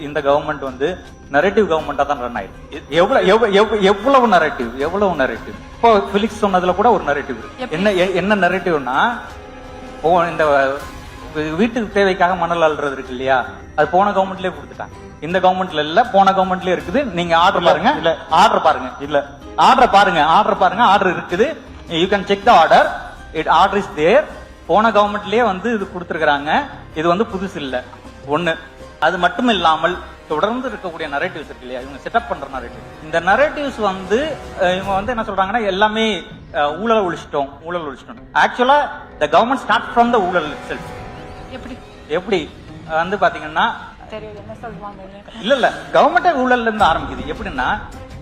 இந்த கவர்மெண்ட் வந்து நரேட்டிவ் கவர்மெண்டா தான் ரன் ஆயிருக்கு. எவ்வளவு நரேட்டிவ் இப்போ பிலிக்ஸ் சொன்னதுல கூட ஒரு நரேட்டிவ் இருக்கு. என்ன நரேட்டிவ்னா, இந்த வீட்டுக்கு தேவைக்காக மணல் அள்ளுறது இருக்கு இல்லையா, அது போன கவர்மெண்ட்லயே கொடுத்துட்டாங்க. இந்த கவர்மெண்ட்ல இல்ல, போன கவர்மெண்ட்லயே இருக்குது. நீங்க ஆர்டர் பாருங்க, ஆர்டர் இருக்குது. You can check the order, order is there. போன கவர்மெண்ட்லயே வந்து இது கொடுத்திருக்காங்க. இது வந்து புதுசு இல்ல. ஒண்ணு அது மட்டும் இல்லாமல் தொடர்ந்து இருக்கக்கூடிய நரேட்டிவ்ஸ் இருக்கு இல்லையா, இவங்க செட்டப் பண்ற நரேட்டிவ். இந்த நரேட்டிவ்ஸ் வந்து இவங்க வந்து என்ன சொல்றாங்கன்னா, எல்லாமே ஊழல் ஒழிச்சிட்டோம். ஆக்சுவலா the government start from the ஊழல் இட்செல்ஃப். எப்படி வந்து பாத்தீங்கன்னா, இல்ல கவர்மெண்ட் ஊழல்ல இருந்து ஆரம்பிக்குது. எப்படின்னா,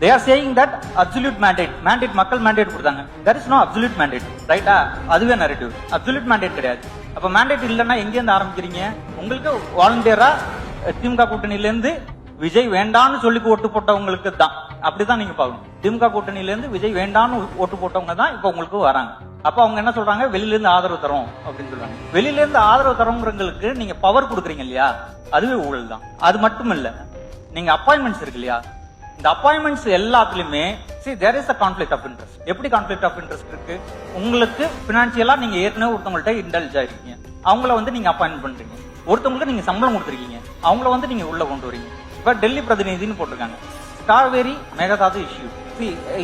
they are saying that absolute mandate மக்கள் mandate கொடுத்தாங்க. there is no absolute mandate, ரைட்டா? அதுவே நரேட்டிவ். absolute mandate கிடையாது. அப்ப mandate இல்லன்னா எங்க இருந்து ஆரம்பிக்கிறீங்க? உங்களுக்கு வாலண்டியரா திமுக கூட்டணியில இருந்து விஜய் வேண்டான்னு சொல்லி ஓட்டு போட்டவங்களுக்கு தான். அப்படிதான் நீங்க பாக்கணும். திமுக கூட்டணியில இருந்து விஜய் வேண்டான்னு ஓட்டு போட்டவங்க தான் இப்ப உங்களுக்கு வராங்க. அப்ப அவங்க என்ன சொல்றாங்க, வெளியில இருந்து ஆதரவு தரோம் அப்படின்னு சொல்றாங்க. வெளியில இருந்து ஆதரவு தரோங்கிறவங்களுக்கு நீங்க பவர் கொடுக்குறீங்க இல்லையா, அதுவே ஊழல் தான். அது மட்டும் இல்ல, நீங்க அப்பாயின்மெண்ட்ஸ் இருக்கு இல்லையா, இந்த அப்பாயின்மெண்ட்ஸ் எல்லாத்துலயுமே there is a conflict of interest. எப்படி கான்ஃபிளிக்ட் ஆஃப் இன்ட்ரெஸ்ட் இருக்கு? உங்களுக்கு பினான்சியலா நீங்க ஏற்கனவே ஒருத்தவங்கள்ட்ட இன்டெலிஜ் ஆயிருக்கீங்க, அவங்கள வந்து நீங்க அப்பாயின்ட் பண்றீங்க. ஒருத்தவங்களுக்கு நீங்க சம்பளம் கொடுத்துருக்கீங்க, அவங்கள வந்து நீங்க உள்ள கொண்டு வரீங்க. இப்ப டெல்லி பிரதிநிதினு போட்டிருக்காங்க. காவேரி மேகதாது இஷ்யூ.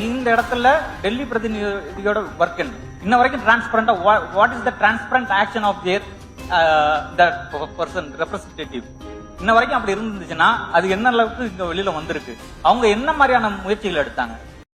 இந்த இடத்துல டெல்லி பிரதிநிதியோட ஒர்க் இன்ன வரைக்கும் டிரான்ஸ்பரண்டா, what is the transparent action of their person representative? இன்ன வரைக்கும் அப்படி இருந்துச்சுன்னா அது என்ன அளவுக்கு இங்க வெளியில வந்திருக்கு? அவங்க என்ன மாதிரியான முயற்சிகள் எடுத்தாங்க?